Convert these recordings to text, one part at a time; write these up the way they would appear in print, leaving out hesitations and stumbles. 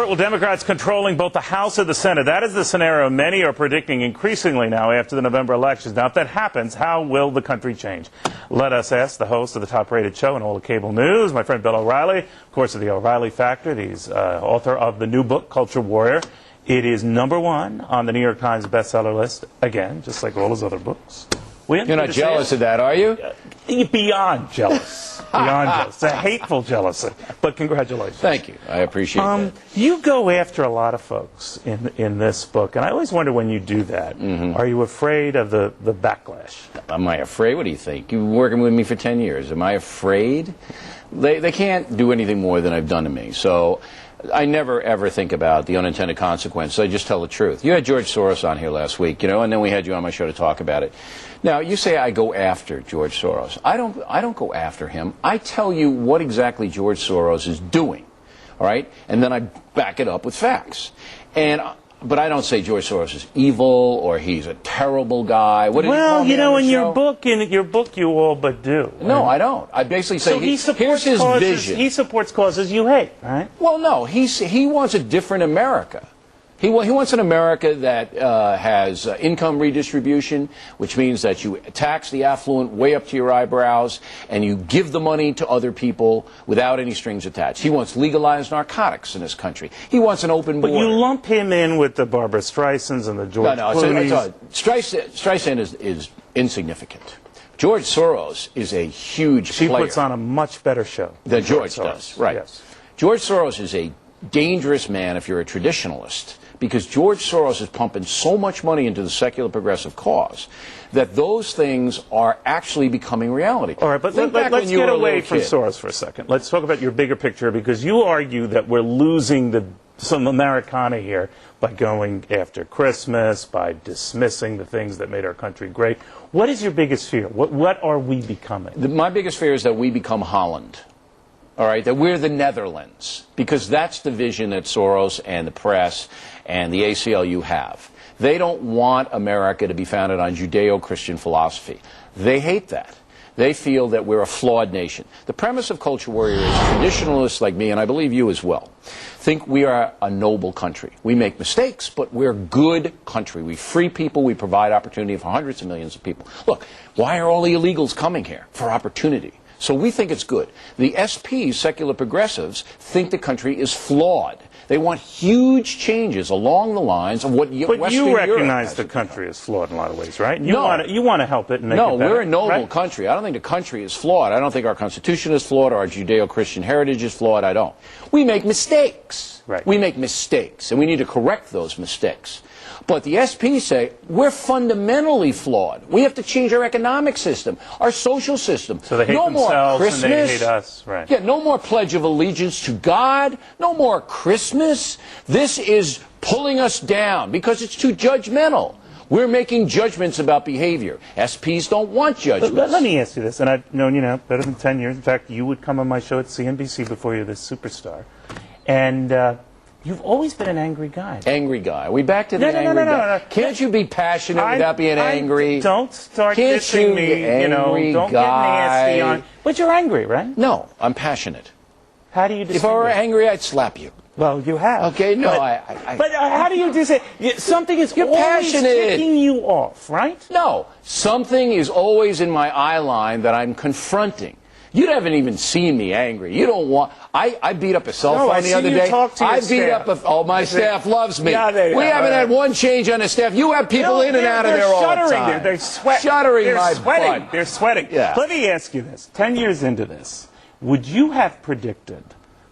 report, will Democrats controlling both the House and the Senate? That is the scenario many are predicting increasingly now after the November elections. Now, if that happens, how will the country change? Let us ask the host of the top-rated show in all of cable news, my friend Bill O'Reilly, of course, of the O'Reilly Factor. He's author of the new book, Culture Warrior. It is #1 on the New York Times bestseller list, again, just like all his other books. You're not jealous of that, are you? Beyond jealous. Beyond jealous. It's a hateful jealousy. But congratulations. Thank you. I appreciate that. You go after a lot of folks in this book, and I always wonder when you do that, are you afraid of the backlash? Am I afraid? What do you think? You've been working with me for 10 years. Am I afraid? They can't do anything more than I've done to me. So I never, ever think about the unintended consequences. I just tell the truth. You had George Soros on here last week, and then we had you on my show to talk about it. Now, you say I go after George Soros. I don't go after him. I tell you what exactly George Soros is doing, all right? And then I back it up with facts. But I don't say George Soros is evil or he's a terrible guy. What did you call me in your book, you all but do. No, I don't. I basically say here's his vision. He supports causes you hate, right? Well, no, he wants a different America. He wants an America that has income redistribution, which means that you tax the affluent way up to your eyebrows and you give the money to other people without any strings attached. He wants legalized narcotics in this country. He wants an open border. But you lump him in with the Barbara Streisands and the George Clooney's. Streisand is insignificant. George Soros is a huge player. She puts on a much better show than George does. Right. Yes. George Soros is a dangerous man if you're a traditionalist, because George Soros is pumping so much money into the secular progressive cause that those things are actually becoming reality. All right, but let's get away from Soros for a second. Let's talk about your bigger picture, because you argue that we're losing some Americana here by going after Christmas, by dismissing the things that made our country great. What is your biggest fear? What are we becoming? My biggest fear is that we become Holland. All right, that we're the Netherlands, because that's the vision that Soros and the press and the ACLU have. They don't want America to be founded on Judeo-Christian philosophy. They hate that. They feel that we're a flawed nation. The premise of Culture Warrior is traditionalists like me, and I believe you as well, think we are a noble country. We make mistakes, but we're a good country. We free people. We provide opportunity for hundreds of millions of people. Look, why are all the illegals coming here? For opportunity. So we think it's good. The SPs, secular progressives, think the country is flawed. They want huge changes along the lines of what Western Europe has. But you recognize the country is flawed in a lot of ways, right? You want to help it and make it better. No, we're a noble country. I don't think the country is flawed. I don't think our Constitution is flawed or our Judeo-Christian heritage is flawed. I don't. We make mistakes. Right. We make mistakes, and we need to correct those mistakes. But the SPs say we're fundamentally flawed. We have to change our economic system, our social system. So they hate themselves and they hate us. Right. Yeah, no more Pledge of Allegiance to God, no more Christmas. This is pulling us down because it's too judgmental. We're making judgments about behavior. SPs don't want judgments. Let me ask you this, and I've known you now better than 10 years. In fact, you would come on my show at CNBC before you're this superstar. And you've always been an angry guy. Angry guy. We back to the angry guy. Can't you be passionate without being angry? Don't start dissing me. Don't get nasty on. But you're angry, right? No, I'm passionate. How do you distinguish? If I were angry, I'd slap you. Well, you have. Okay, no, but how do you distinguish? Something is always ticking you off, right? No, something is always in my eye line that I'm confronting. You haven't even seen me angry. You don't want. I beat up a cell phone the other day. I beat up my staff loves me. Yeah, we haven't had one change on the staff. You have people in and out of there all the time. They're sweating. They're sweating. Yeah. Let me ask you this: 10 years into this, would you have predicted,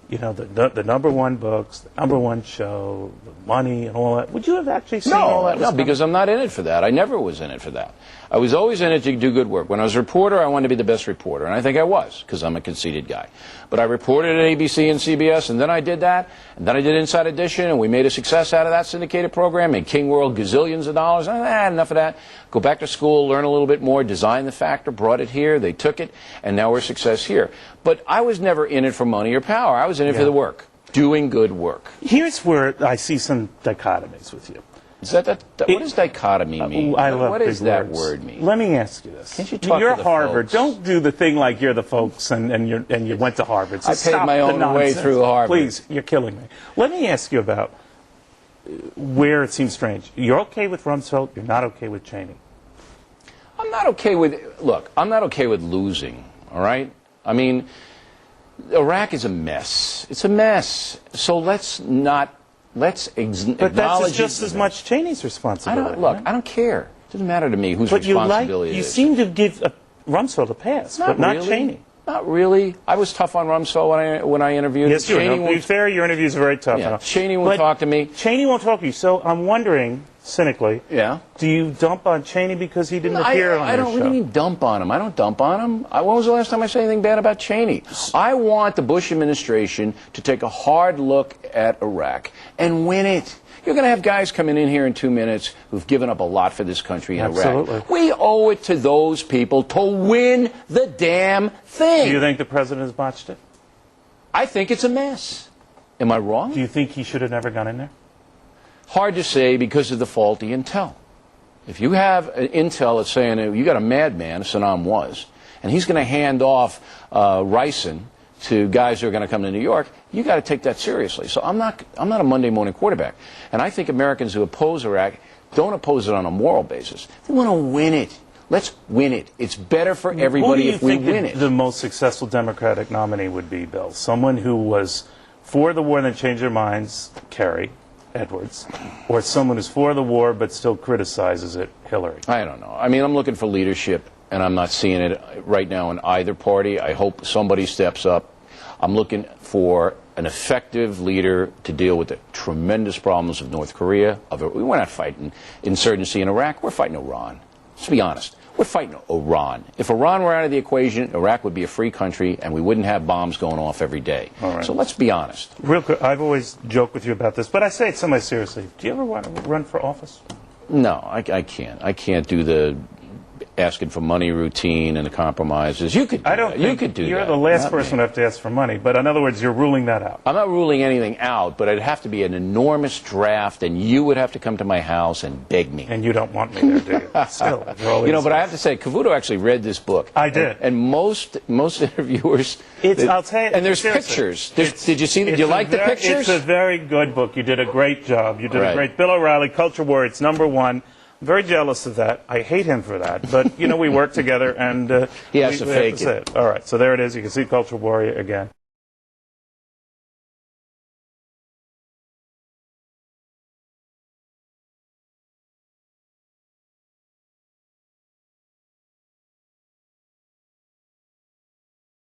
the #1 books, the #1 show, the money, and all that? Would you have actually seen all that? No, because I'm not in it for that. I never was in it for that. I was always in it to do good work. When I was a reporter, I wanted to be the best reporter, and I think I was, because I'm a conceited guy. But I reported at ABC and CBS, and then I did that, and then I did Inside Edition, and we made a success out of that syndicated program, made King World gazillions of dollars. Enough of that. Go back to school, learn a little bit more, design the Factor, brought it here, they took it, and now we're a success here. But I was never in it for money or power. I was in it for the work, doing good work. Here's where I see some dichotomies with you. What does dichotomy mean? I love what big does that words. word mean? Let me ask you this. Can't you talk You're to the Harvard. folks? Don't do the thing like you're the folks and you went to Harvard. So I paid stop my the own way nonsense. through Harvard. Please, you're killing me. Let me ask you about where it seems strange. You're okay with Rumsfeld. You're not okay with Cheney. I'm not okay with, look, I'm not okay with losing, all right? I mean, Iraq is a mess. It's a mess. So let's But acknowledge that's just it's as a much mess. Cheney's responsibility. Look, right? I don't care. It doesn't matter to me whose But responsibility it you is. seem to give Rumsfeld a pass, but not really. Cheney. Not really. I was tough on Rumsfeld when I interviewed him. Yes, you Cheney are. To be fair, your interviews are very tough. Yeah, Cheney won't But talk to me. Cheney won't talk to you. So I'm wondering, cynically, Yeah. do you dump on Cheney because he didn't appear on I your don't show? really mean dump on him. I don't dump on him. When was the last time I said anything bad about Cheney? I want the Bush administration to take a hard look at Iraq and win it. You're going to have guys coming in here in 2 minutes who've given up a lot for this country in Absolutely. Iraq. We owe it to those people to win the damn thing. Do you think the president has botched it? I think it's a mess. Am I wrong? Do you think he should have never gone in there? Hard to say because of the faulty intel. If you have an intel that's saying you got a madman, Saddam was, and he's going to hand off ricin to guys who are going to come to New York, you got to take that seriously. So I'm not a Monday morning quarterback, and I think Americans who oppose Iraq don't oppose it on a moral basis. They want to win it. Let's win it. It's better for everybody if we win Who do you think it. the most successful Democratic nominee would be, Bill? Someone who was for the war and then changed their minds, Kerry Edwards, or someone who's for the war but still criticizes it, Hillary? I don't know. I mean, I'm looking for leadership, and I'm not seeing it right now in either party. I hope somebody steps up. I'm looking for an effective leader to deal with the tremendous problems of North Korea. We're not fighting insurgency in Iraq. We're fighting Iran. Let's be honest. We're fighting Iran. If Iran were out of the equation, Iraq would be a free country, and we wouldn't have bombs going off every day. All right. So let's be honest. Real quick, I've always joked with you about this, but I say it semi-seriously. Do you ever want to run for office? No, I can't. I can't do the asking for money routine and the compromises. You could do I don't that. think You could do you're that. the last Not person me. to have to ask for money, but in other words, you're ruling that out. I'm not ruling anything out, but it'd have to be an enormous draft, and you would have to come to my house and beg me. And you don't want me there, do you? Still, after all these But I years. have to say, Cavuto actually read this book. I did. And most interviewers... I'll tell you, and there's seriously, pictures. Did you see that? Did you like the pictures? It's a very good book. You did a great job. You did Right. a great... Bill O'Reilly, Culture War, it's #1. I'm very jealous of that. I hate him for that. But, we work together, and He has to we have fake say it. All right, so there it is. You can see Culture Warrior again.